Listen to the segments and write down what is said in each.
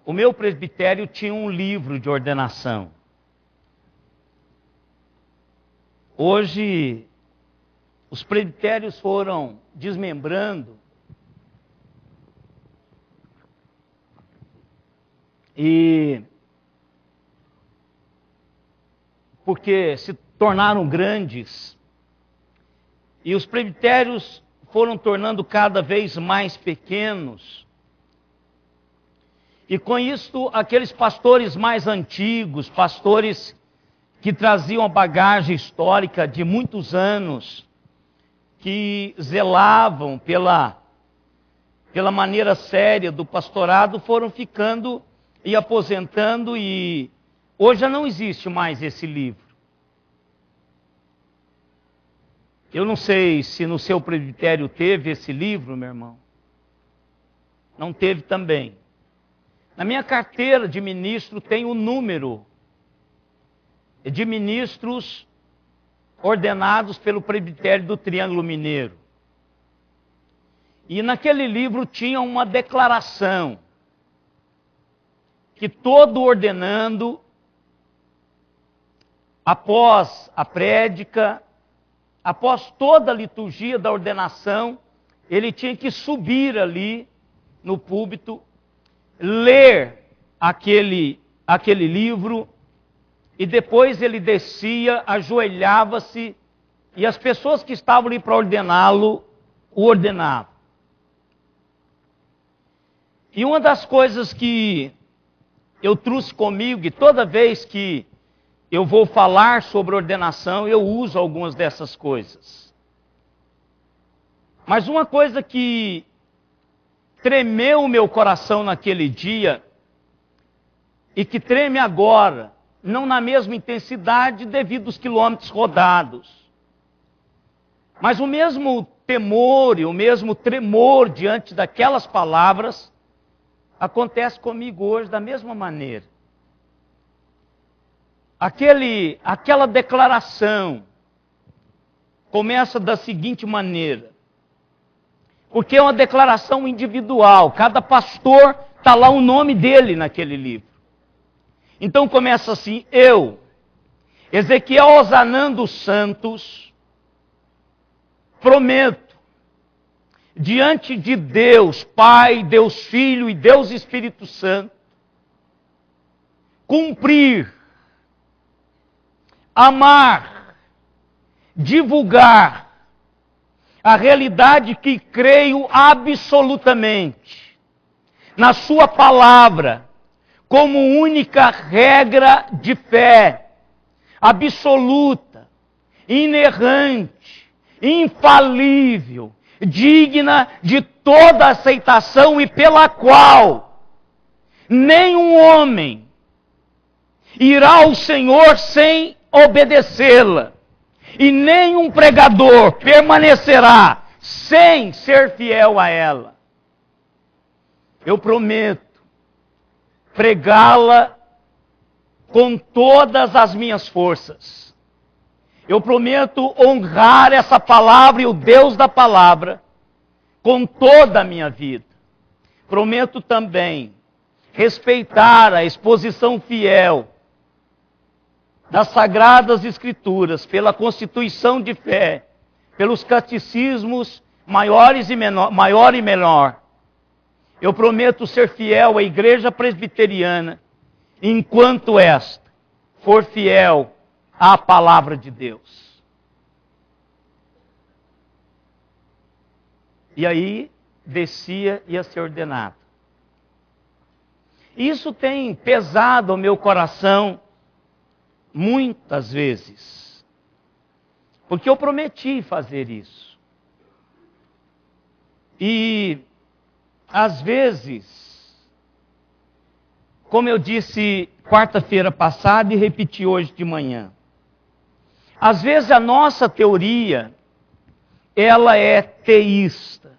o meu presbitério tinha um livro de ordenação. Hoje, os presbitérios foram desmembrando porque se tornaram grandes e os presbitérios foram tornando cada vez mais pequenos. E com isso, aqueles pastores mais antigos, pastores que traziam a bagagem histórica de muitos anos, que zelavam pela maneira séria do pastorado, foram ficando e aposentando, e hoje já não existe mais esse livro. Eu não sei se no seu presbitério teve esse livro, meu irmão. Não teve também. Na minha carteira de ministro tem o número de ministros ordenados pelo presbitério do Triângulo Mineiro. E naquele livro tinha uma declaração que todo ordenando, após a prédica, após toda a liturgia da ordenação, ele tinha que subir ali no púlpito, ler aquele livro, e depois ele descia, ajoelhava-se, e as pessoas que estavam ali para ordená-lo, o ordenavam. E uma das coisas que eu trouxe comigo, e toda vez que eu vou falar sobre ordenação, eu uso algumas dessas coisas. Mas uma coisa que tremeu o meu coração naquele dia, e que treme agora, não na mesma intensidade devido aos quilômetros rodados, mas o mesmo temor e o mesmo tremor diante daquelas palavras, acontece comigo hoje da mesma maneira. Aquela declaração começa da seguinte maneira, porque é uma declaração individual, cada pastor está lá o nome dele naquele livro. Então começa assim: eu, Ezequiel Osanan dos Santos, prometo, diante de Deus Pai, Deus Filho e Deus Espírito Santo, cumprir, amar, divulgar a realidade que creio absolutamente na sua palavra, como única regra de fé, absoluta, inerrante, infalível, digna de toda aceitação e pela qual nenhum homem irá ao Senhor sem obedecê-la, e nenhum pregador permanecerá sem ser fiel a ela. Eu prometo pregá-la com todas as minhas forças. Eu prometo honrar essa palavra e o Deus da palavra com toda a minha vida. Prometo também respeitar a exposição fiel das Sagradas Escrituras pela constituição de fé, pelos catecismos maior e menor. Eu prometo ser fiel à Igreja Presbiteriana, enquanto esta for fiel à palavra de Deus. E aí descia e ia ser ordenado. Isso tem pesado ao meu coração muitas vezes, porque eu prometi fazer isso. E às vezes, como eu disse quarta-feira passada e repeti hoje de manhã, às vezes a nossa teoria, ela é teísta,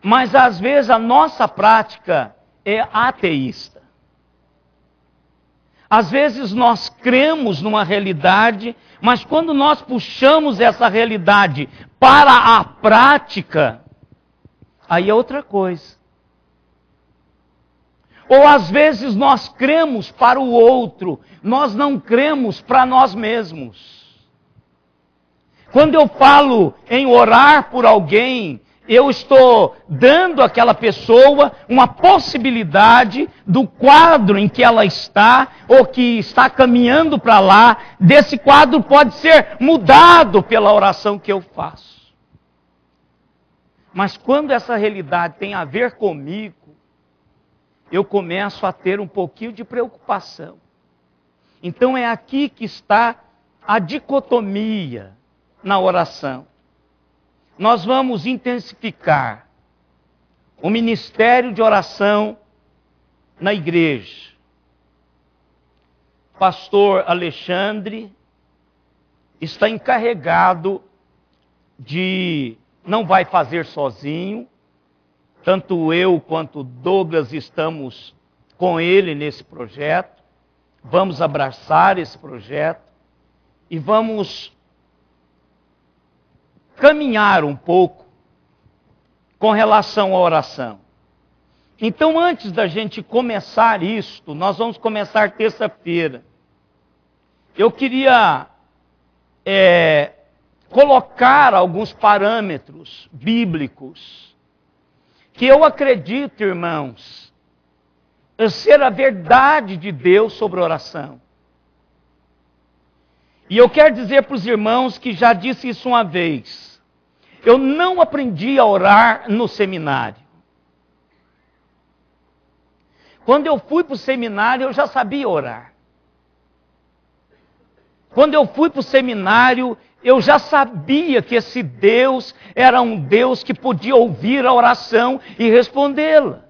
mas às vezes a nossa prática é ateísta. Às vezes nós cremos numa realidade, mas quando nós puxamos essa realidade para a prática, aí é outra coisa. Ou às vezes nós cremos para o outro, nós não cremos para nós mesmos. Quando eu falo em orar por alguém, eu estou dando àquela pessoa uma possibilidade do quadro em que ela está, ou que está caminhando para lá, desse quadro pode ser mudado pela oração que eu faço. Mas quando essa realidade tem a ver comigo, eu começo a ter um pouquinho de preocupação. Então é aqui que está a dicotomia na oração. Nós vamos intensificar o ministério de oração na igreja. Pastor Alexandre está encarregado de, não vai fazer sozinho, tanto eu quanto Douglas estamos com ele nesse projeto, vamos abraçar esse projeto e vamos caminhar um pouco com relação à oração. Então, antes da gente começar isto, nós vamos começar terça-feira. Eu queria colocar alguns parâmetros bíblicos que eu acredito, irmãos, ser a verdade de Deus sobre oração. E eu quero dizer para os irmãos que já disse isso uma vez. Eu não aprendi a orar no seminário. Quando eu fui para o seminário, eu já sabia orar. Quando eu fui para o seminário, eu já sabia que esse Deus era um Deus que podia ouvir a oração e respondê-la.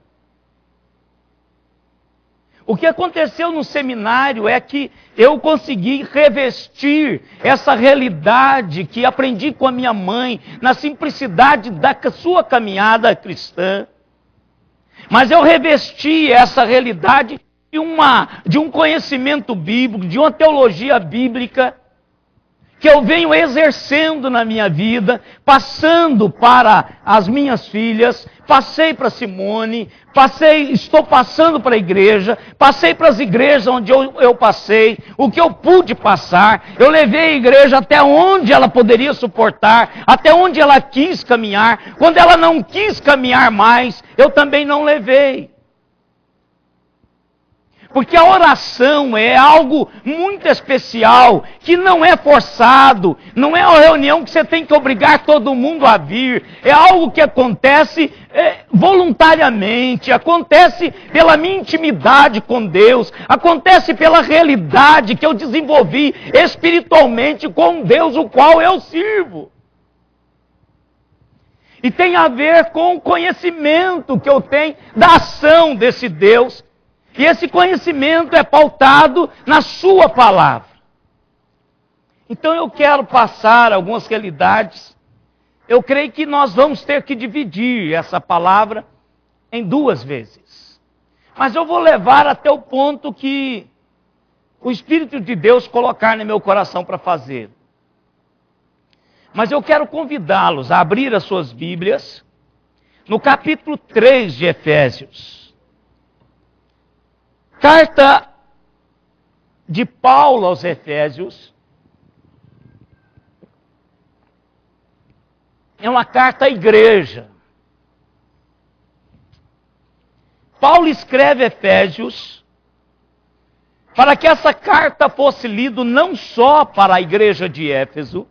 O que aconteceu no seminário é que eu consegui revestir essa realidade que aprendi com a minha mãe, na simplicidade da sua caminhada cristã. Mas eu revesti essa realidade de um conhecimento bíblico, de uma teologia bíblica, que eu venho exercendo na minha vida, passando para as minhas filhas, passei para Simone, estou passando para a igreja, passei para as igrejas onde eu passei, o que eu pude passar, eu levei a igreja até onde ela poderia suportar, até onde ela quis caminhar, quando ela não quis caminhar mais, eu também não levei. Porque a oração é algo muito especial, que não é forçado, não é uma reunião que você tem que obrigar todo mundo a vir, é algo que acontece voluntariamente, acontece pela minha intimidade com Deus, acontece pela realidade que eu desenvolvi espiritualmente com Deus, o qual eu sirvo. E tem a ver com o conhecimento que eu tenho da ação desse Deus. E esse conhecimento é pautado na sua palavra. Então eu quero passar algumas realidades. Eu creio que nós vamos ter que dividir essa palavra em 2 vezes. Mas eu vou levar até o ponto que o Espírito de Deus colocar no meu coração para fazer. Mas eu quero convidá-los a abrir as suas Bíblias no capítulo 3 de Efésios. Carta de Paulo aos Efésios é uma carta à igreja. Paulo escreve Efésios para que essa carta fosse lida não só para a igreja de Éfeso,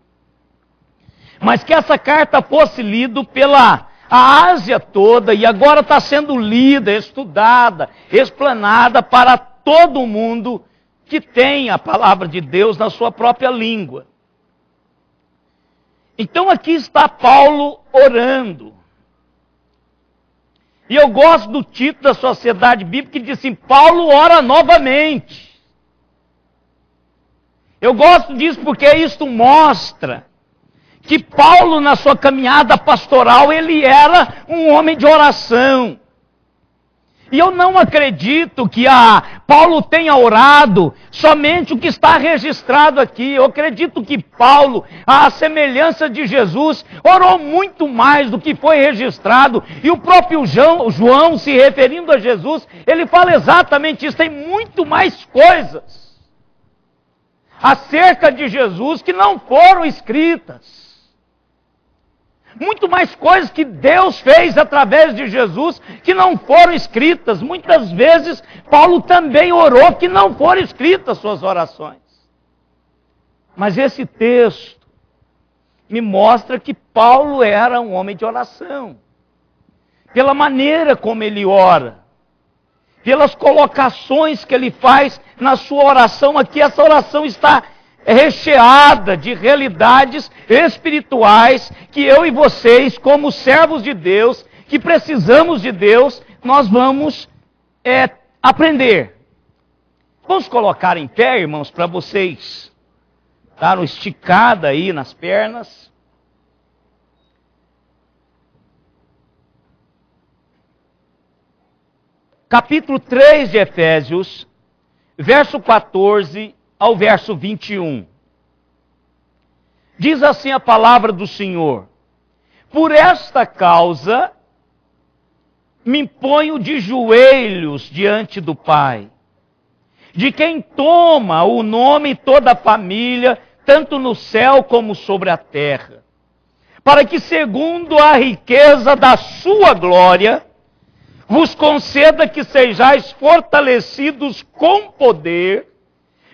mas que essa carta fosse lida pela a Ásia toda, e agora está sendo lida, estudada, explanada para todo mundo que tem a palavra de Deus na sua própria língua. Então aqui está Paulo orando. E eu gosto do título da Sociedade Bíblica que diz assim, Paulo ora novamente. Eu gosto disso porque isto mostra que Paulo, na sua caminhada pastoral, ele era um homem de oração. E eu não acredito que Paulo tenha orado somente o que está registrado aqui. Eu acredito que Paulo, à semelhança de Jesus, orou muito mais do que foi registrado. E o próprio João, se referindo a Jesus, ele fala exatamente isso. Tem muito mais coisas acerca de Jesus que não foram escritas. Muito mais coisas que Deus fez através de Jesus que não foram escritas. Muitas vezes Paulo também orou que não foram escritas suas orações. Mas esse texto me mostra que Paulo era um homem de oração. Pela maneira como ele ora, pelas colocações que ele faz na sua oração aqui, essa oração está recheada de realidades espirituais que eu e vocês, como servos de Deus, que precisamos de Deus, nós vamos aprender. Vamos colocar em pé, irmãos, para vocês darem uma esticada aí nas pernas. Capítulo 3 de Efésios, verso 14 ao verso 21. Diz assim a palavra do Senhor: por esta causa me ponho de joelhos diante do Pai, de quem toma o nome toda a família, tanto no céu como sobre a terra, para que, segundo a riqueza da sua glória, vos conceda que sejais fortalecidos com poder,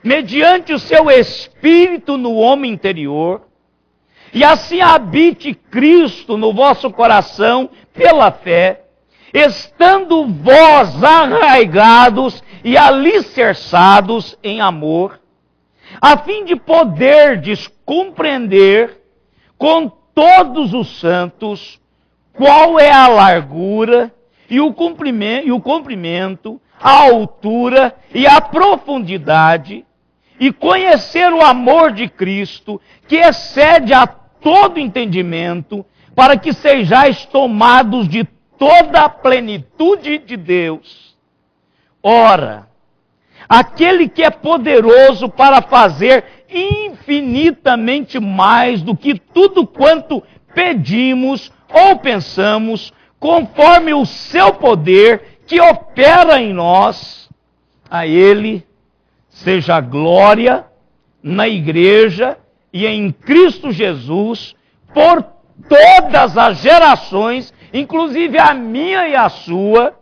mediante o seu Espírito no homem interior, e assim habite Cristo no vosso coração pela fé, estando vós arraigados e alicerçados em amor, a fim de poderdes compreender com todos os santos qual é a largura e o comprimento, a altura e a profundidade, e conhecer o amor de Cristo, que excede a todo entendimento, para que sejais tomados de toda a plenitude de Deus. Ora, aquele que é poderoso para fazer infinitamente mais do que tudo quanto pedimos ou pensamos, conforme o seu poder que opera em nós, a Ele seja a glória na igreja e em Cristo Jesus, por todas as gerações, inclusive a minha e a sua,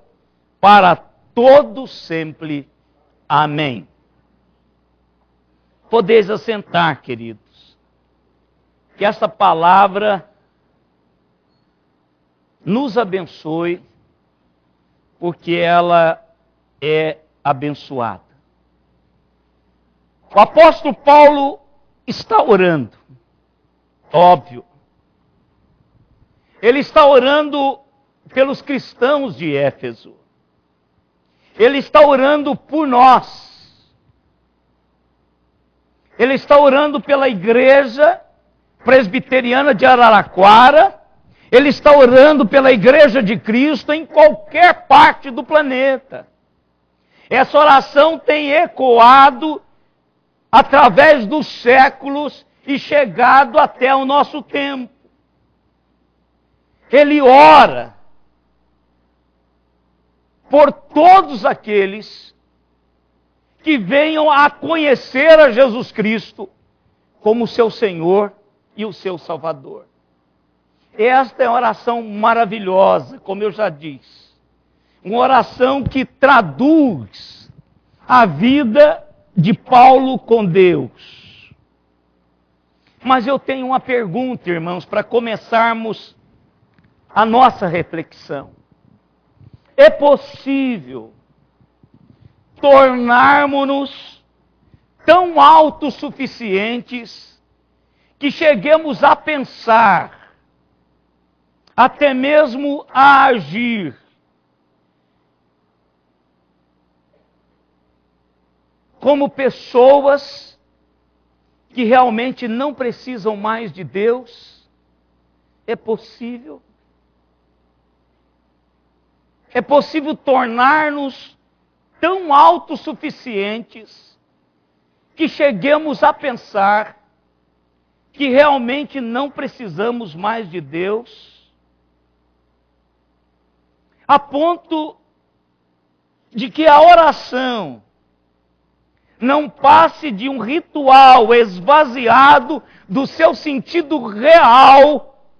para todos sempre. Amém. Podeis assentar, queridos. Que esta palavra nos abençoe, porque ela é abençoada. O apóstolo Paulo está orando, óbvio. Ele está orando pelos cristãos de Éfeso. Ele está orando por nós. Ele está orando pela igreja presbiteriana de Araraquara. Ele está orando pela igreja de Cristo em qualquer parte do planeta. Essa oração tem ecoado através dos séculos e chegado até o nosso tempo. Ele ora por todos aqueles que venham a conhecer a Jesus Cristo como seu Senhor e o seu Salvador. Esta é uma oração maravilhosa, como eu já disse. Uma oração que traduz a vida de Paulo com Deus. Mas eu tenho uma pergunta, irmãos, para começarmos a nossa reflexão. É possível tornarmos-nos tão autossuficientes que cheguemos a pensar, até mesmo a agir, como pessoas que realmente não precisam mais de Deus? É possível? é possível tornar-nos tão autossuficientes que cheguemos a pensar que realmente não precisamos mais de Deus, a ponto de que a oração não passe de um ritual esvaziado do seu sentido real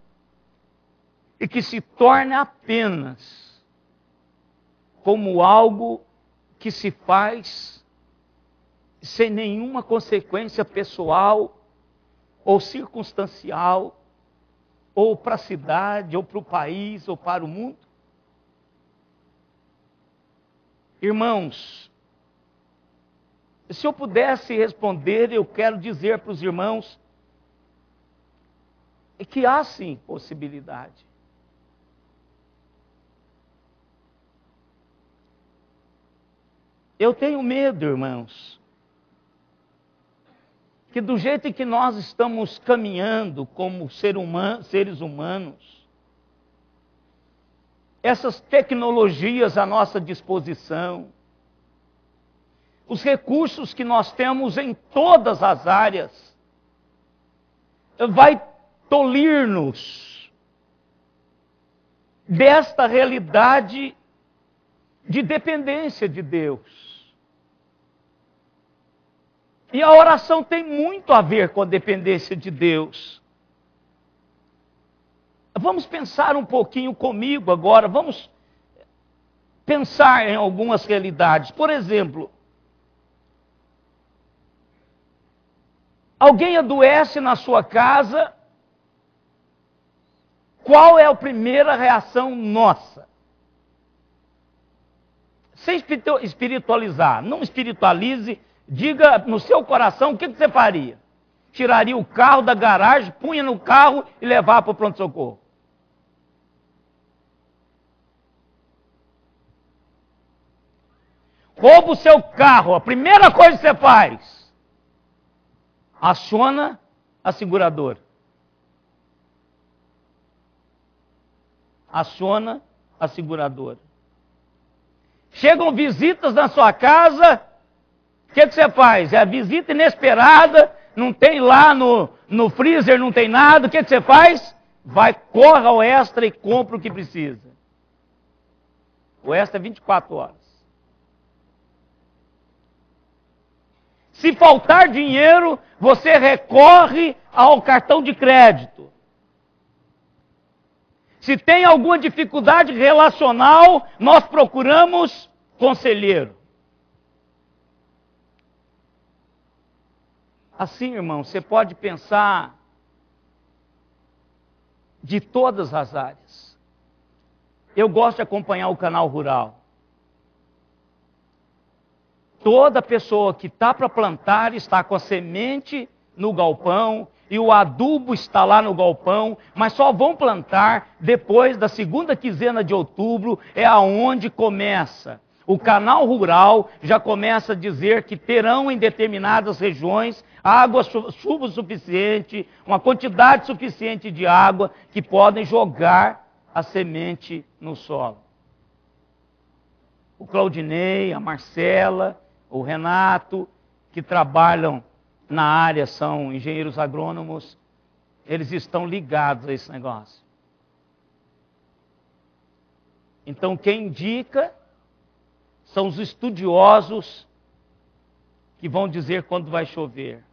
e que se torne apenas como algo que se faz sem nenhuma consequência pessoal ou circunstancial, ou para a cidade, ou para o país, ou para o mundo. Irmãos, se eu pudesse responder, eu quero dizer para os irmãos que há sim possibilidade. Eu tenho medo, irmãos, que do jeito que nós estamos caminhando como seres humanos, essas tecnologias à nossa disposição, os recursos que nós temos em todas as áreas, vai tolir-nos desta realidade de dependência de Deus. E a oração tem muito a ver com a dependência de Deus. Vamos pensar um pouquinho comigo agora, vamos pensar em algumas realidades. Por exemplo, alguém adoece na sua casa, qual é a primeira reação nossa? Sem espiritualizar, não espiritualize, diga no seu coração o que você faria. Tiraria o carro da garagem, punha no carro e levava para o pronto-socorro. Rouba o seu carro, a primeira coisa que você faz, aciona a seguradora. Aciona a seguradora. Chegam visitas na sua casa, o que você faz? É a visita inesperada, não tem lá no freezer, não tem nada, o que você faz? Vai, corre ao Extra e compra o que precisa. O Extra é 24 horas. Se faltar dinheiro, você recorre ao cartão de crédito. Se tem alguma dificuldade relacional, nós procuramos conselheiro. Assim, irmão, você pode pensar de todas as áreas. Eu gosto de acompanhar o Canal Rural. Toda pessoa que está para plantar está com a semente no galpão e o adubo está lá no galpão, mas só vão plantar depois da segunda quinzena de outubro, é aonde começa. O Canal Rural já começa a dizer que terão em determinadas regiões água, chuva suficiente, uma quantidade suficiente de água que podem jogar a semente no solo. O Claudinei, a Marcela, o Renato, que trabalham na área, são engenheiros agrônomos, eles estão ligados a esse negócio. Então, quem indica são os estudiosos que vão dizer quando vai chover.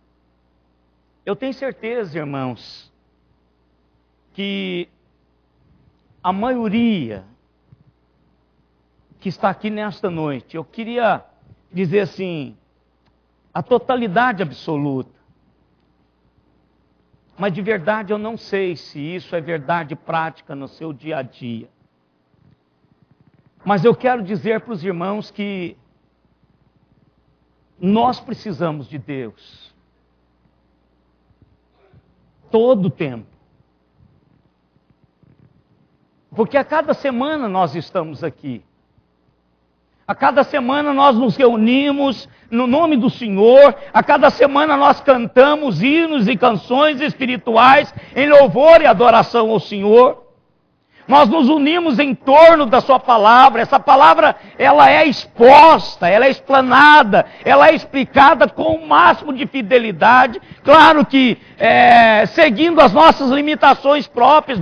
Eu tenho certeza, irmãos, que a maioria que está aqui nesta noite, eu queria dizer assim, a totalidade absoluta. Mas de verdade eu não sei se isso é verdade prática no seu dia a dia. Mas eu quero dizer para os irmãos que nós precisamos de Deus. Todo o tempo. Porque a cada semana nós estamos aqui. A cada semana nós nos reunimos no nome do Senhor. A cada semana nós cantamos hinos e canções espirituais em louvor e adoração ao Senhor. Nós nos unimos em torno da sua palavra. Essa palavra, ela é exposta, ela é explanada, ela é explicada com o máximo de fidelidade. Claro que seguindo as nossas limitações próprias,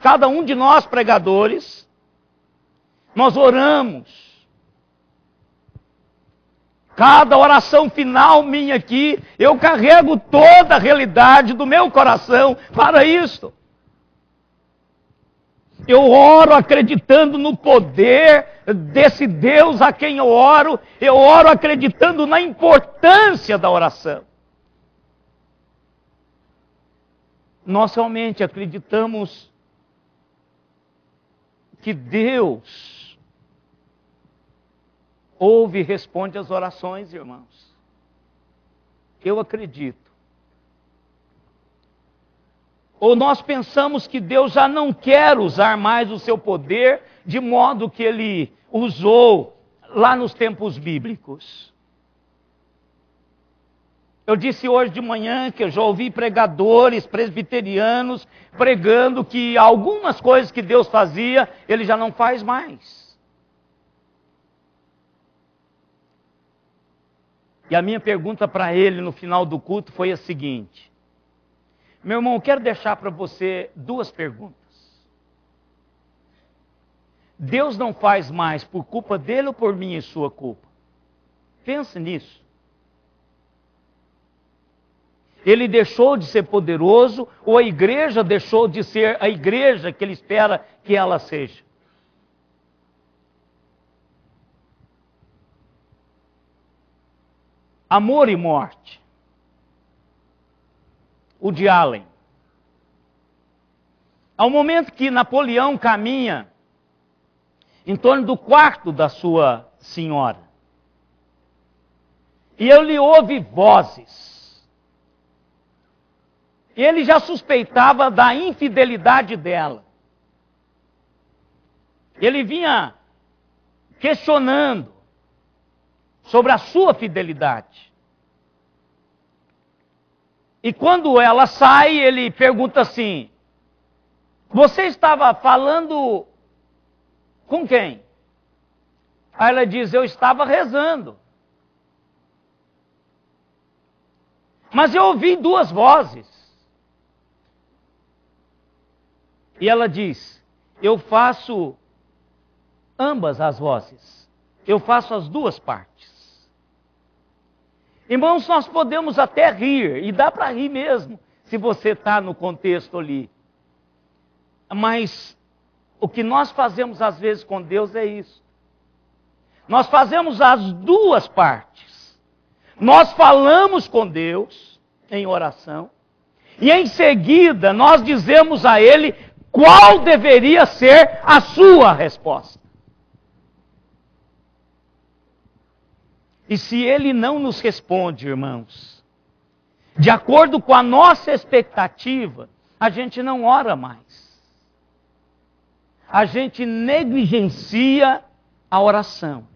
cada um de nós pregadores, nós oramos. Cada oração final minha aqui, eu carrego toda a realidade do meu coração para isto. Eu oro acreditando no poder desse Deus a quem eu oro acreditando na importância da oração. Nós realmente acreditamos que Deus ouve e responde às orações, irmãos. Eu acredito. Ou nós pensamos que Deus já não quer usar mais o seu poder de modo que Ele usou lá nos tempos bíblicos. Eu disse hoje de manhã que eu já ouvi pregadores presbiterianos pregando que algumas coisas que Deus fazia, Ele já não faz mais. E a minha pergunta para ele no final do culto foi a seguinte: meu irmão, eu quero deixar para você duas perguntas. Deus não faz mais por culpa dele ou por minha e sua culpa? Pense nisso. Ele deixou de ser poderoso ou a igreja deixou de ser a igreja que ele espera que ela seja? Amor e Morte, o de Allen. Ao momento que Napoleão caminha em torno do quarto da sua senhora, e ele ouve vozes, ele já suspeitava da infidelidade dela. Ele vinha questionando sobre a sua fidelidade. E quando ela sai, ele pergunta assim: você estava falando com quem? Aí ela diz: eu estava rezando. Mas eu ouvi duas vozes. E ela diz: eu faço ambas as vozes. Eu faço as duas partes. Irmãos, nós podemos até rir, e dá para rir mesmo, se você está no contexto ali. Mas o que nós fazemos às vezes com Deus é isso. Nós fazemos as duas partes. Nós falamos com Deus em oração, e em seguida nós dizemos a Ele qual deveria ser a sua resposta. E se Ele não nos responde, irmãos, de acordo com a nossa expectativa, a gente não ora mais. A gente negligencia a oração.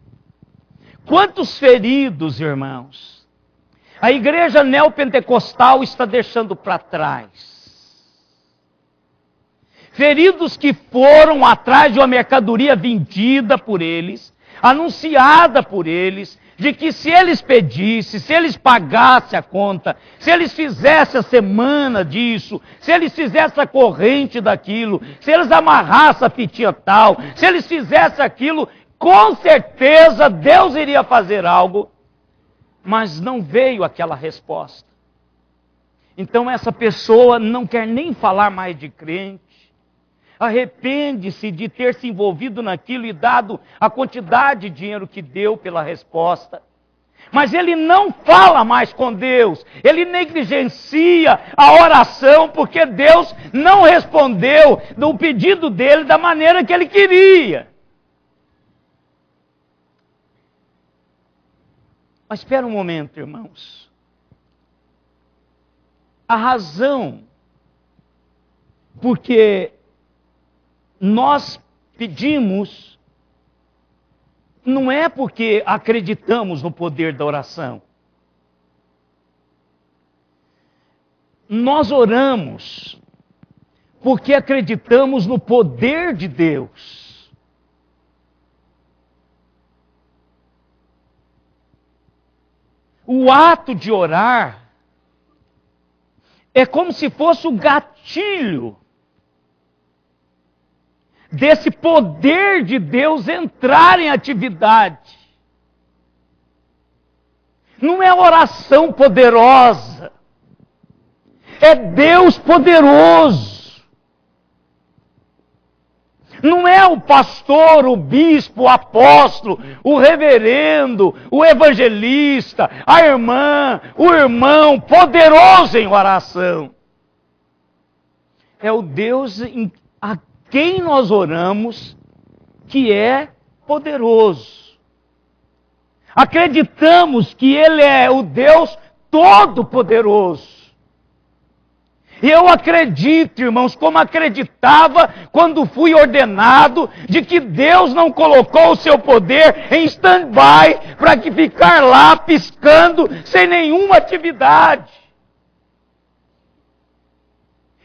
Quantos feridos, irmãos, a igreja neopentecostal está deixando para trás. Feridos que foram atrás de uma mercadoria vendida por eles, anunciada por eles, de que se eles pedissem, se eles pagassem a conta, se eles fizessem a semana disso, se eles fizessem a corrente daquilo, se eles amarrassem a fitinha tal, se eles fizessem aquilo, com certeza Deus iria fazer algo, mas não veio aquela resposta. Então essa pessoa não quer nem falar mais de crente, arrepende-se de ter se envolvido naquilo e dado a quantidade de dinheiro que deu pela resposta. Mas ele não fala mais com Deus, ele negligencia a oração porque Deus não respondeu no pedido dele da maneira que ele queria. Mas espera um momento, irmãos. A razão porque nós pedimos não é porque acreditamos no poder da oração. Nós oramos porque acreditamos no poder de Deus. O ato de orar é como se fosse o gatilho desse poder de Deus entrar em atividade. Não é oração poderosa, é Deus poderoso. Não é o pastor, o bispo, o apóstolo, o reverendo, o evangelista, a irmã, o irmão poderoso em oração. É o Deus a quem nós oramos que é poderoso. Acreditamos que Ele é o Deus Todo-Poderoso. E eu acredito, irmãos, como acreditava quando fui ordenado, de que Deus não colocou o seu poder em stand-by para que ficar lá piscando sem nenhuma atividade.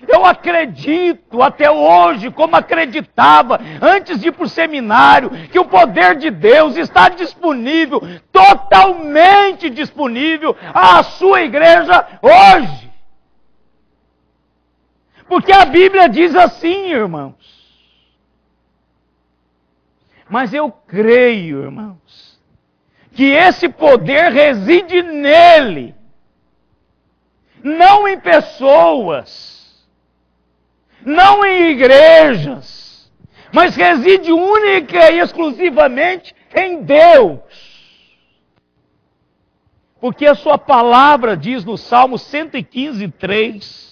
Eu acredito até hoje, como acreditava antes de ir para o seminário, que o poder de Deus está disponível, totalmente disponível à sua igreja hoje. Porque a Bíblia diz assim, irmãos. Mas eu creio, irmãos, que esse poder reside nele, não em pessoas, não em igrejas, mas reside única e exclusivamente em Deus. Porque a sua palavra diz no Salmo 115:3,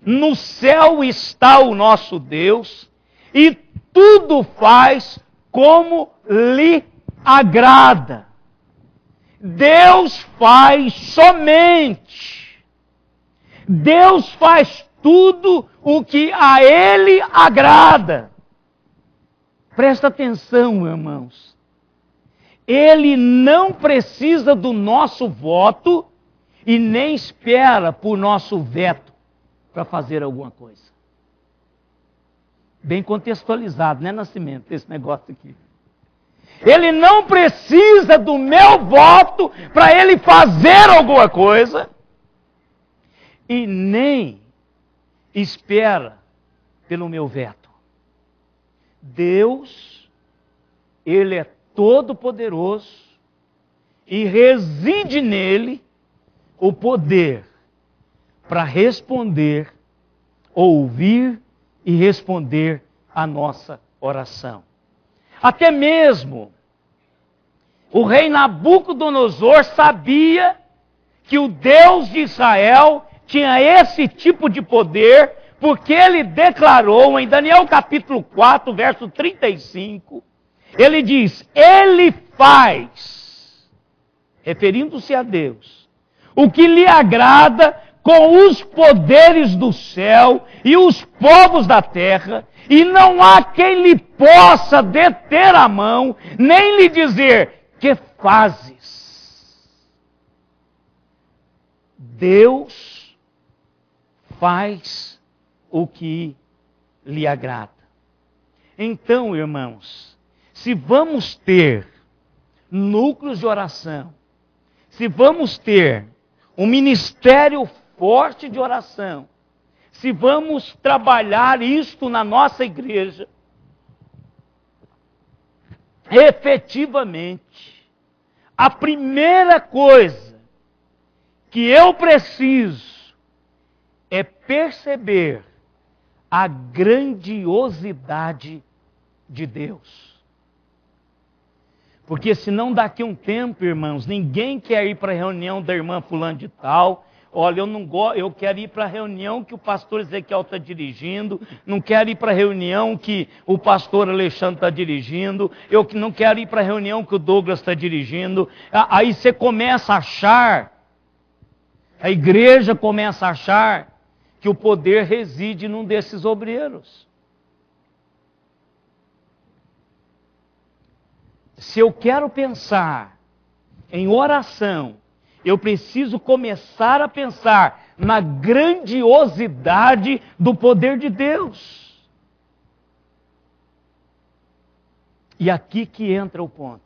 no céu está o nosso Deus, e tudo faz como lhe agrada. Deus faz somente. Deus faz tudo o que a Ele agrada. Presta atenção, irmãos. Ele não precisa do nosso voto e nem espera por nosso veto para fazer alguma coisa. Bem contextualizado, né, Nascimento, esse negócio aqui. Ele não precisa do meu voto para ele fazer alguma coisa e nem espera pelo meu veto. Deus, Ele é todo-poderoso e reside nele o poder para responder, ouvir e responder a nossa oração. Até mesmo o rei Nabucodonosor sabia que o Deus de Israel tinha esse tipo de poder, porque ele declarou em Daniel capítulo 4, verso 35, ele diz, Ele faz, referindo-se a Deus, o que lhe agrada com os poderes do céu e os povos da terra, e não há quem lhe possa deter a mão, nem lhe dizer, que fazes? Deus faz o que lhe agrada. Então, irmãos, se vamos ter núcleos de oração, se vamos ter um ministério forte de oração, se vamos trabalhar isto na nossa igreja, efetivamente, a primeira coisa que eu preciso é perceber a grandiosidade de Deus. Porque senão daqui a um tempo, irmãos, ninguém quer ir para a reunião da irmã fulano de tal. Olha, eu quero ir para a reunião que o pastor Ezequiel está dirigindo, não quero ir para a reunião que o pastor Alexandre está dirigindo, eu não quero ir para a reunião que o Douglas está dirigindo. Aí você começa a achar, a igreja começa a achar que o poder reside num desses obreiros. Se eu quero pensar em oração, eu preciso começar a pensar na grandiosidade do poder de Deus. E aqui que entra o ponto.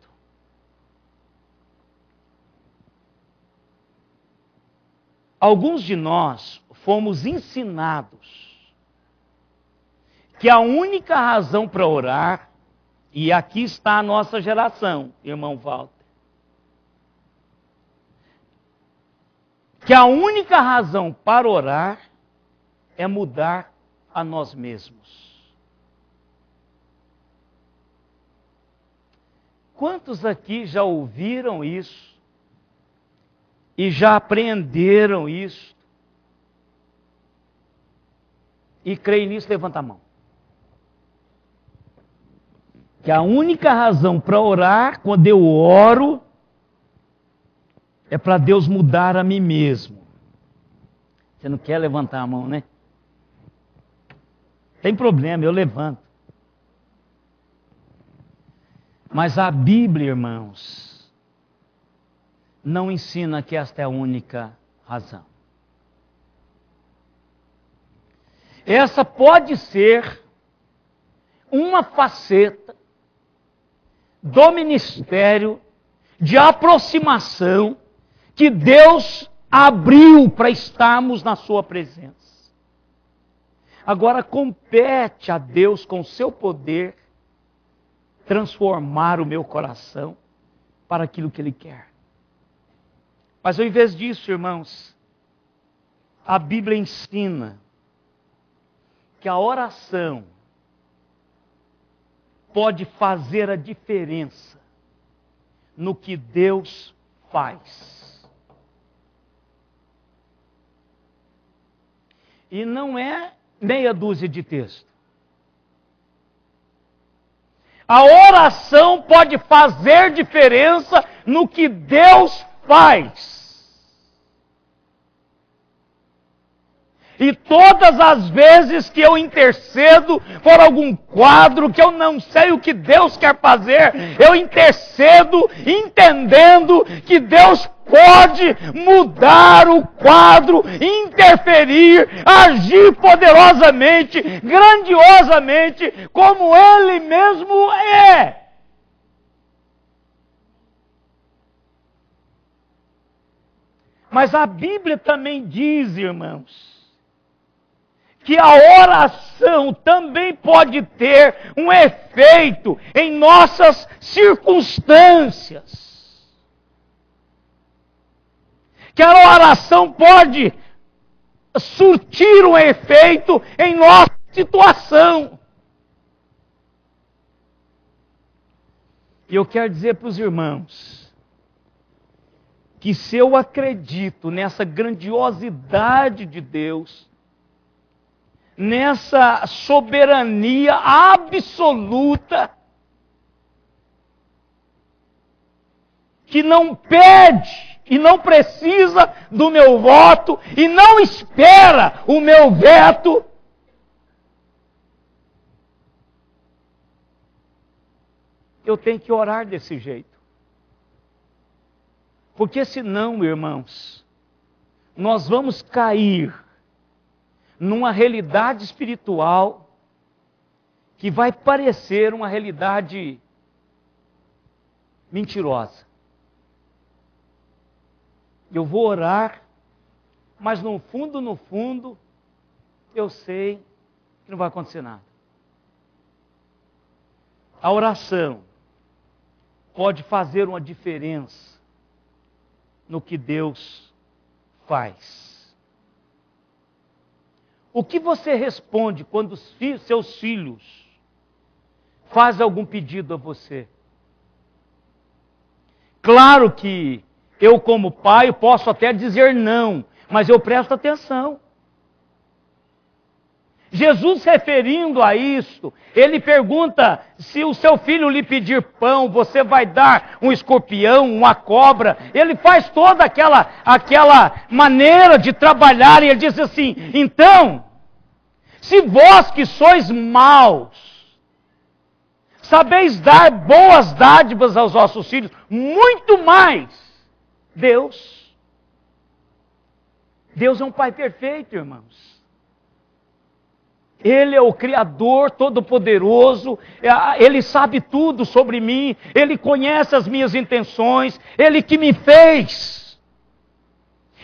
Alguns de nós fomos ensinados que a única razão para orar, e aqui está a nossa geração, irmão Walter, que a única razão para orar é mudar a nós mesmos. Quantos aqui já ouviram isso e já aprenderam isso e creem nisso? Levanta a mão. Que a única razão para orar, quando eu oro, é para Deus mudar a mim mesmo. Você não quer levantar a mão, né? Tem problema, eu levanto. Mas a Bíblia, irmãos, não ensina que esta é a única razão. Essa pode ser uma faceta do ministério de aproximação que Deus abriu para estarmos na sua presença. Agora compete a Deus, com o seu poder, transformar o meu coração para aquilo que Ele quer. Mas ao invés disso, irmãos, a Bíblia ensina que a oração pode fazer a diferença no que Deus faz. E não é meia dúzia de texto. A oração pode fazer diferença no que Deus faz. E todas as vezes que eu intercedo por algum quadro que eu não sei o que Deus quer fazer, eu intercedo entendendo que Deus pode mudar o quadro, interferir, agir poderosamente, grandiosamente, como Ele mesmo é. Mas a Bíblia também diz, irmãos, que a oração também pode ter um efeito em nossas circunstâncias. Que a oração pode surtir um efeito em nossa situação. E eu quero dizer para os irmãos que se eu acredito nessa grandiosidade de Deus, nessa soberania absoluta, que não pede e não precisa do meu voto e não espera o meu veto, eu tenho que orar desse jeito. Porque senão, irmãos, nós vamos cair numa realidade espiritual que vai parecer uma realidade mentirosa. Eu vou orar, mas no fundo, eu sei que não vai acontecer nada. A oração pode fazer uma diferença no que Deus faz. O que você responde quando seus filhos fazem algum pedido a você? Claro que eu, como pai, posso até dizer não, mas eu presto atenção. Jesus, referindo a isto, ele pergunta: se o seu filho lhe pedir pão, você vai dar um escorpião, uma cobra? Ele faz toda aquela maneira de trabalhar, e ele diz assim: então, se vós que sois maus, sabeis dar boas dádivas aos vossos filhos, muito mais Deus Deus é um Pai perfeito, irmãos. Ele é o Criador Todo-Poderoso, Ele sabe tudo sobre mim, Ele conhece as minhas intenções, Ele que me fez.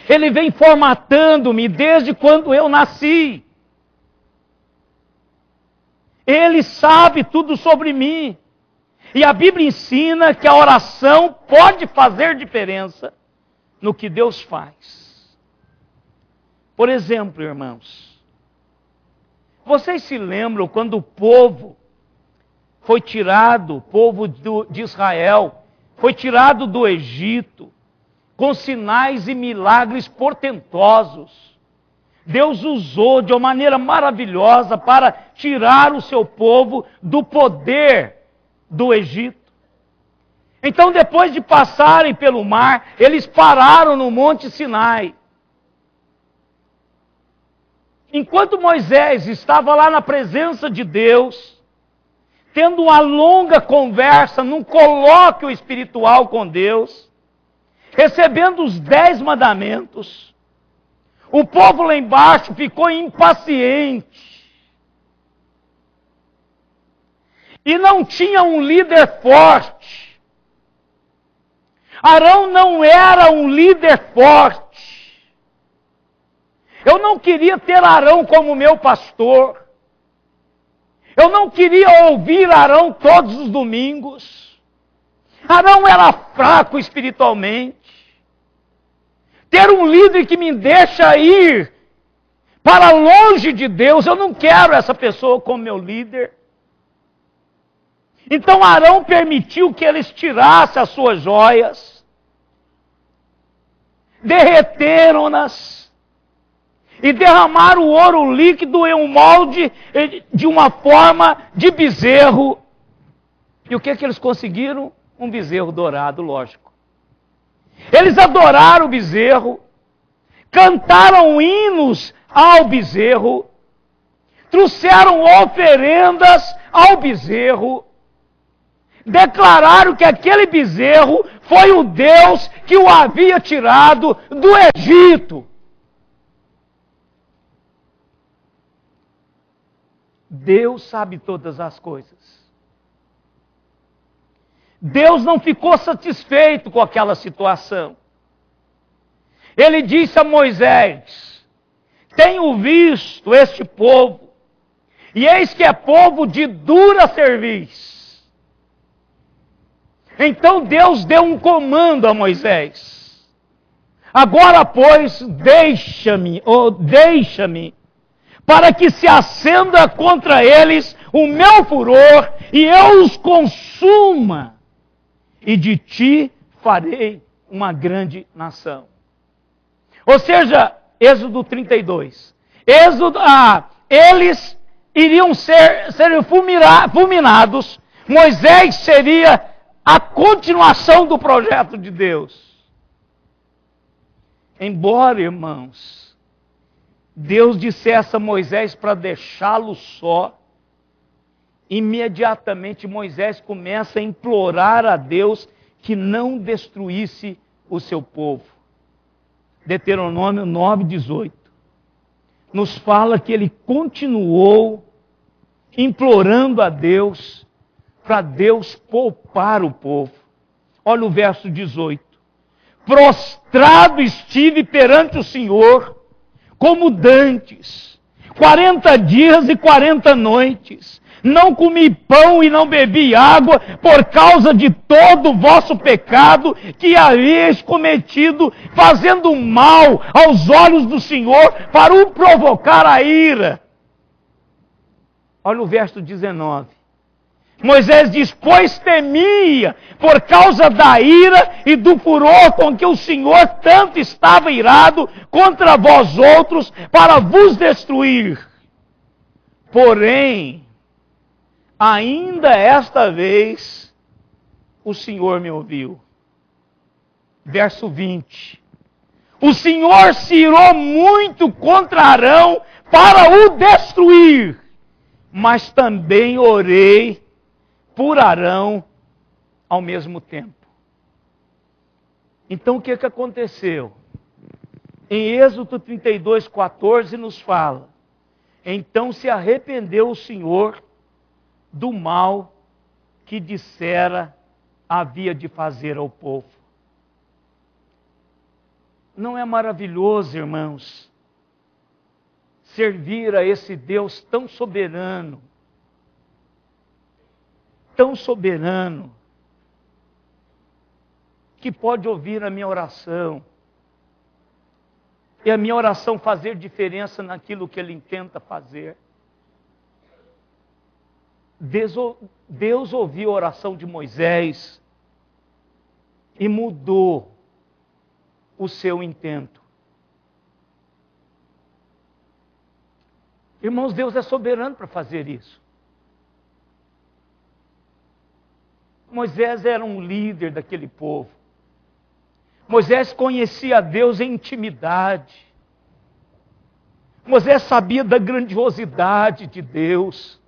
Ele vem formatando-me desde quando eu nasci. Ele sabe tudo sobre mim. E a Bíblia ensina que a oração pode fazer diferença no que Deus faz. Por exemplo, irmãos, vocês se lembram quando o povo foi tirado, o povo de Israel, foi tirado do Egito, com sinais e milagres portentosos? Deus usou de uma maneira maravilhosa para tirar o seu povo do poder do Egito. Então, depois de passarem pelo mar, eles pararam no Monte Sinai. Enquanto Moisés estava lá na presença de Deus, tendo uma longa conversa, num colóquio espiritual com Deus, recebendo os 10 mandamentos, o povo lá embaixo ficou impaciente. E não tinha um líder forte. Arão não era um líder forte. Eu não queria ter Arão como meu pastor. Eu não queria ouvir Arão todos os domingos. Arão era fraco espiritualmente. Ter um líder que me deixa ir para longe de Deus, eu não quero essa pessoa como meu líder. Então Arão permitiu que eles tirassem as suas joias, derreteram-nas e derramaram o ouro líquido em um molde de uma forma de bezerro. E o que eles conseguiram? Um bezerro dourado, lógico. Eles adoraram o bezerro, cantaram hinos ao bezerro, trouxeram oferendas ao bezerro, declararam que aquele bezerro foi o Deus que o havia tirado do Egito. Deus sabe todas as coisas. Deus não ficou satisfeito com aquela situação. Ele disse a Moisés: tenho visto este povo, e eis que é povo de dura cerviz. Então Deus deu um comando a Moisés: agora, pois, deixa-me, para que se acenda contra eles o meu furor, e eu os consuma, e de ti farei uma grande nação. Ou seja, Êxodo 32. Eles iriam ser fulminados. Moisés seria a continuação do projeto de Deus. Embora, irmãos, Deus dissesse a Moisés para deixá-lo só, imediatamente Moisés começa a implorar a Deus que não destruísse o seu povo. Deuteronômio 9:18 nos fala que ele continuou implorando a Deus para Deus poupar o povo. Olha o verso 18. Prostrado estive perante o Senhor, como dantes, 40 dias e 40 noites. Não comi pão e não bebi água, por causa de todo o vosso pecado que havíeis cometido, fazendo mal aos olhos do Senhor, para o provocar a ira. Olha o verso 19. Moisés diz: pois temia por causa da ira e do furor com que o Senhor tanto estava irado contra vós outros, para vos destruir. Porém, ainda esta vez, o Senhor me ouviu. Verso 20. O Senhor se irou muito contra Arão para o destruir, mas também orei por Arão ao mesmo tempo. Então o que aconteceu? Em Êxodo 32, 14 nos fala: então se arrependeu o Senhor do mal que dissera havia de fazer ao povo. Não é maravilhoso, irmãos, servir a esse Deus tão soberano, que pode ouvir a minha oração, e a minha oração fazer diferença naquilo que Ele tenta fazer. Deus ouviu a oração de Moisés e mudou o seu intento. Irmãos, Deus é soberano para fazer isso. Moisés era um líder daquele povo. Moisés conhecia a Deus em intimidade. Moisés sabia da grandiosidade de Deus.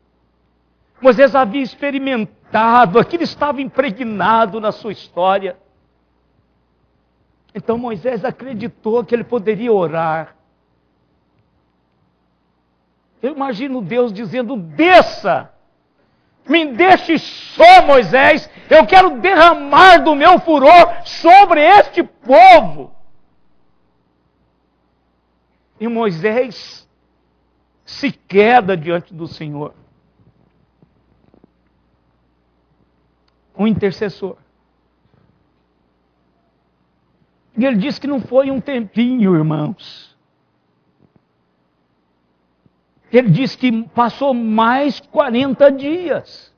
Moisés havia experimentado, aquilo estava impregnado na sua história. Então Moisés acreditou que ele poderia orar. Eu imagino Deus dizendo: desça, me deixe só, Moisés, eu quero derramar do meu furor sobre este povo. E Moisés se queda diante do Senhor. Um intercessor. E ele diz que não foi um tempinho, irmãos. Ele diz que passou mais 40 dias.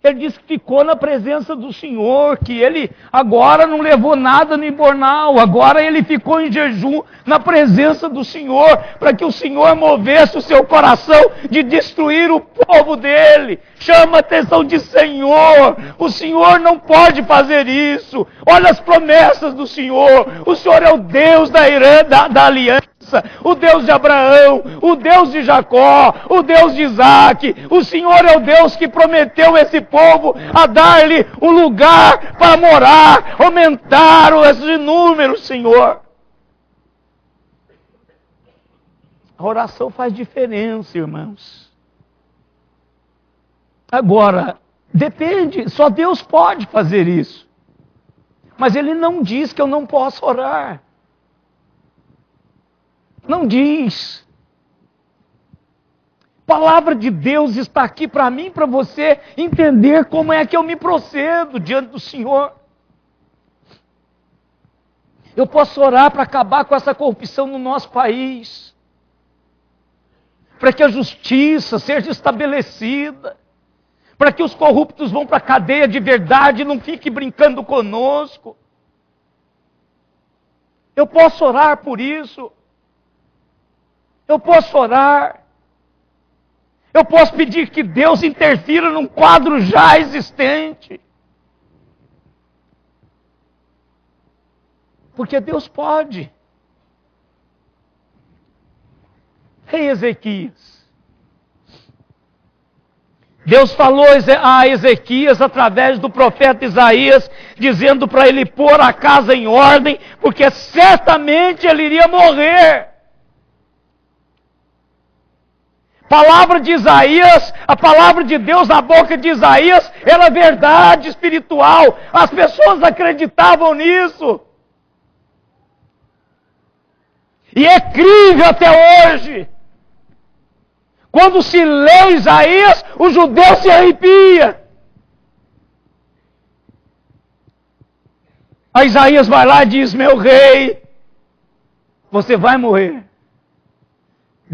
Ele diz que ficou na presença do Senhor, que ele agora não levou nada no embornal, agora ele ficou em jejum na presença do Senhor, para que o Senhor movesse o seu coração de destruir o povo dele. Chama a atenção de Senhor, o Senhor não pode fazer isso. Olha as promessas do Senhor, o Senhor é o Deus da aliança, o Deus de Abraão, o Deus de Jacó, o Deus de Isaac. O Senhor é o Deus que prometeu esse povo a dar-lhe um lugar para morar, aumentar esses números, Senhor. A oração faz diferença, irmãos. Agora, depende, só Deus pode fazer isso. Mas Ele não diz que eu não posso orar. Não diz. A palavra de Deus está aqui para mim e para você entender como é que eu me procedo diante do Senhor. Eu posso orar para acabar com essa corrupção no nosso país, para que a justiça seja estabelecida, para que os corruptos vão para a cadeia de verdade e não fiquem brincando conosco. Eu posso orar por isso. Eu posso orar. Eu posso pedir que Deus interfira num quadro já existente. Porque Deus pode. Rei Ezequias. Deus falou a Ezequias através do profeta Isaías, dizendo para ele pôr a casa em ordem, porque certamente ele iria morrer. Palavra de Isaías, a palavra de Deus na boca de Isaías, era verdade espiritual. As pessoas acreditavam nisso. E é crível até hoje. Quando se lê Isaías, o judeu se arrepia. Aí Isaías vai lá e diz: meu rei, você vai morrer.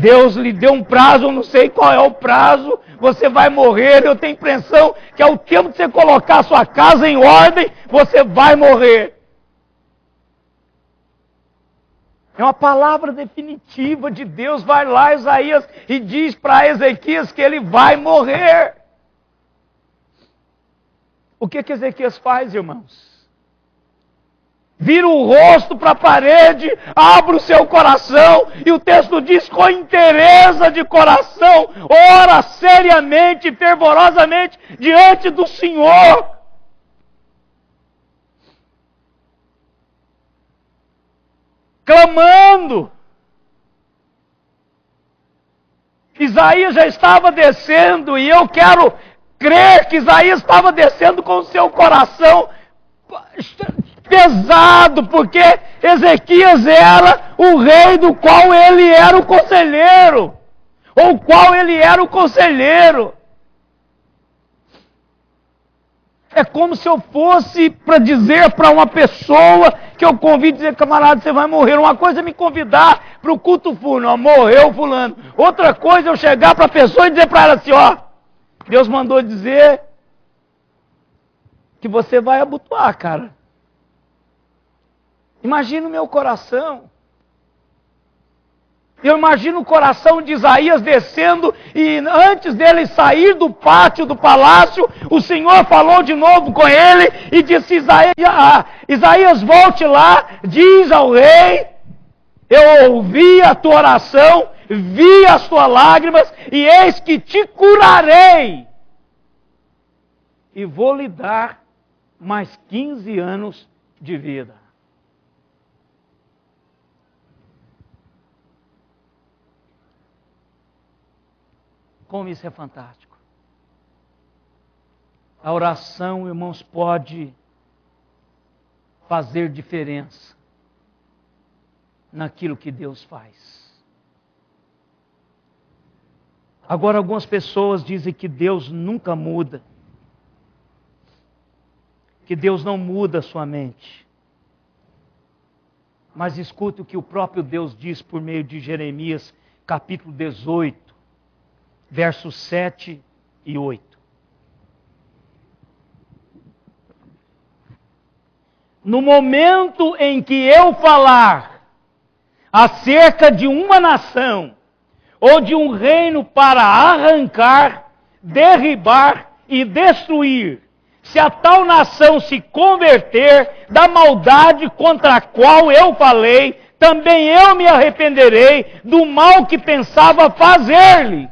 Deus lhe deu um prazo, eu não sei qual é o prazo, você vai morrer. Eu tenho a impressão que ao tempo de você colocar a sua casa em ordem, você vai morrer. É uma palavra definitiva de Deus. Vai lá Isaías e diz para Ezequias que ele vai morrer. O que Ezequias faz, irmãos? Vira o rosto para a parede, abre o seu coração, e o texto diz: com inteireza de coração, ora seriamente, fervorosamente diante do Senhor. clamando. Isaías já estava descendo, e eu quero crer que Isaías estava descendo com o seu coração pesado, porque Ezequias era o rei do qual ele era o conselheiro, ou qual ele era o conselheiro. É como se eu fosse para dizer para uma pessoa que eu convido, dizer, camarada, você vai morrer. Uma coisa é me convidar para o culto fúnebre, morreu fulano. Outra coisa é eu chegar para a pessoa e dizer para ela assim, ó, Deus mandou dizer que você vai abotoar, cara. Imagina o meu coração. Eu imagino o coração de Isaías descendo, e antes dele sair do pátio do palácio, o Senhor falou de novo com ele e disse, Isaías, volte lá, diz ao rei, eu ouvi a tua oração, vi as tuas lágrimas, e eis que te curarei, e vou lhe dar mais 15 anos de vida. Como isso é fantástico. A oração, irmãos, pode fazer diferença naquilo que Deus faz. Agora, algumas pessoas dizem que Deus nunca muda, que Deus não muda a sua mente. Mas escute o que o próprio Deus diz por meio de Jeremias, capítulo 18, versos 7 e 8. No momento em que eu falar acerca de uma nação ou de um reino para arrancar, derribar e destruir, se a tal nação se converter da maldade contra a qual eu falei, também eu me arrependerei do mal que pensava fazer-lhe.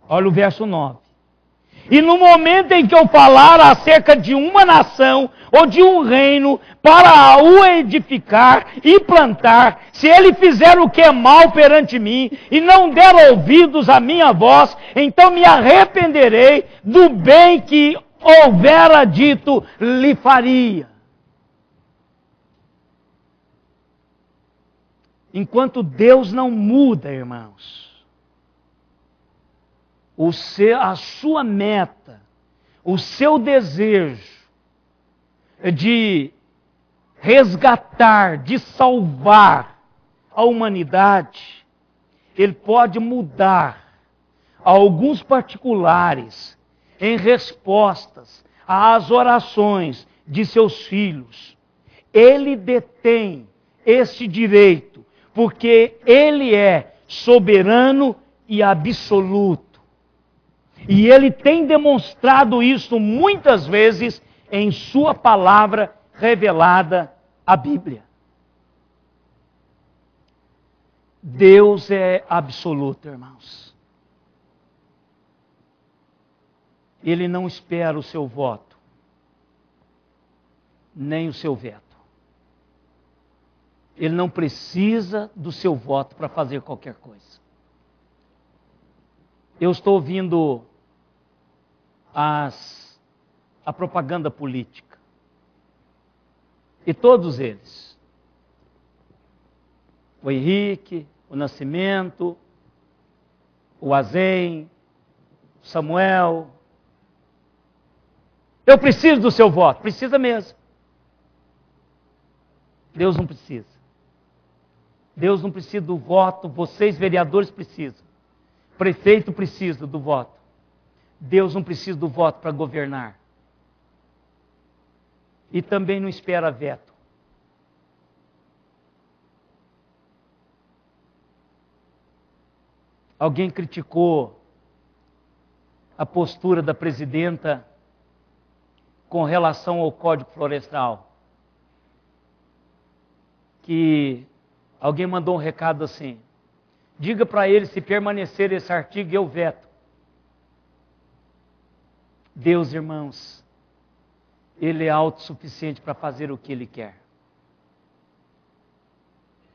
Olha o verso 9. E no momento em que eu falar acerca de uma nação ou de um reino para o edificar e plantar, se ele fizer o que é mal perante mim e não der ouvidos à minha voz, então me arrependerei do bem que houvera dito lhe faria. Enquanto Deus não muda, irmãos, a sua meta, o seu desejo de resgatar, de salvar a humanidade, ele pode mudar alguns particulares em respostas às orações de seus filhos. Ele detém esse direito, porque ele é soberano e absoluto. E ele tem demonstrado isso muitas vezes em sua palavra revelada, a Bíblia. Deus é absoluto, irmãos. Ele não espera o seu voto, nem o seu veto. Ele não precisa do seu voto para fazer qualquer coisa. Eu estou ouvindo a propaganda política. E todos eles, o Henrique, o Nascimento, o Azen, o Samuel, eu preciso do seu voto. Precisa mesmo. Deus não precisa. Deus não precisa do voto, vocês vereadores precisam. Prefeito precisa do voto. Deus não precisa do voto para governar. E também não espera veto. Alguém criticou a postura da presidenta com relação ao Código Florestal. Que alguém mandou um recado assim: diga para ele, se permanecer esse artigo, eu veto. Deus, irmãos, Ele é autossuficiente para fazer o que Ele quer.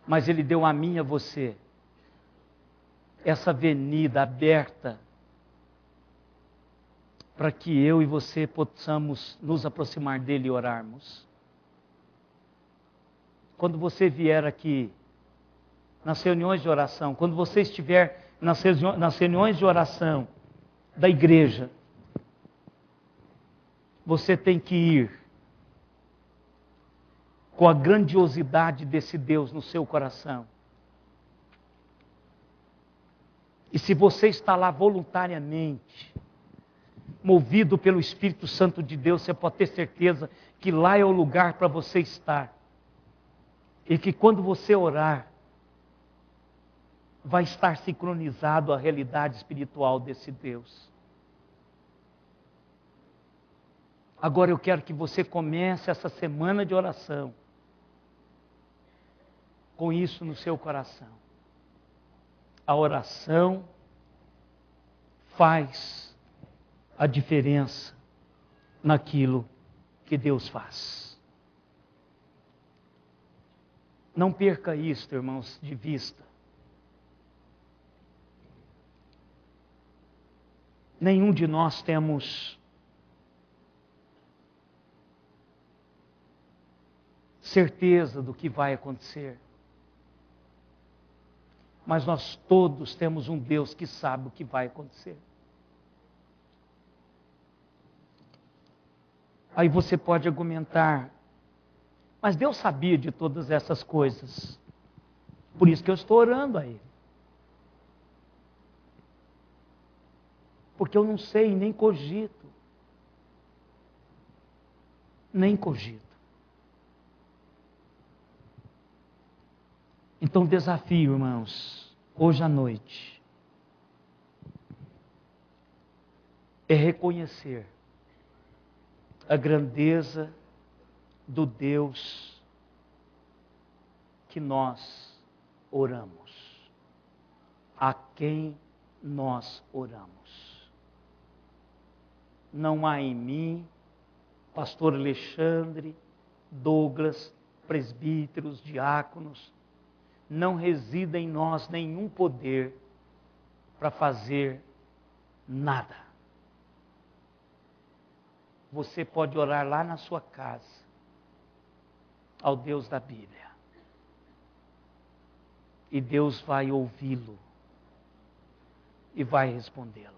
Mas Ele deu a mim e a você essa avenida aberta para que eu e você possamos nos aproximar dele e orarmos. Quando você vier aqui nas reuniões de oração, quando você estiver nas reuniões de oração da igreja, você tem que ir com a grandiosidade desse Deus no seu coração. E se você está lá voluntariamente, movido pelo Espírito Santo de Deus, você pode ter certeza que lá é o lugar para você estar. E que quando você orar, vai estar sincronizado à realidade espiritual desse Deus. Agora eu quero que você comece essa semana de oração com isso no seu coração. A oração faz a diferença naquilo que Deus faz. Não perca isso, irmãos, de vista. Nenhum de nós temos certeza do que vai acontecer. Mas nós todos temos um Deus que sabe o que vai acontecer. Aí você pode argumentar, mas Deus sabia de todas essas coisas. Por isso que eu estou orando a Ele. Porque eu não sei, nem cogito. Nem cogito. Então, desafio, irmãos, hoje à noite, é reconhecer a grandeza do Deus que nós oramos, a quem nós oramos. Não há em mim, pastor Alexandre, Douglas, presbíteros, diáconos, não resida em nós nenhum poder para fazer nada. Você pode orar lá na sua casa, ao Deus da Bíblia. E Deus vai ouvi-lo e vai respondê-lo.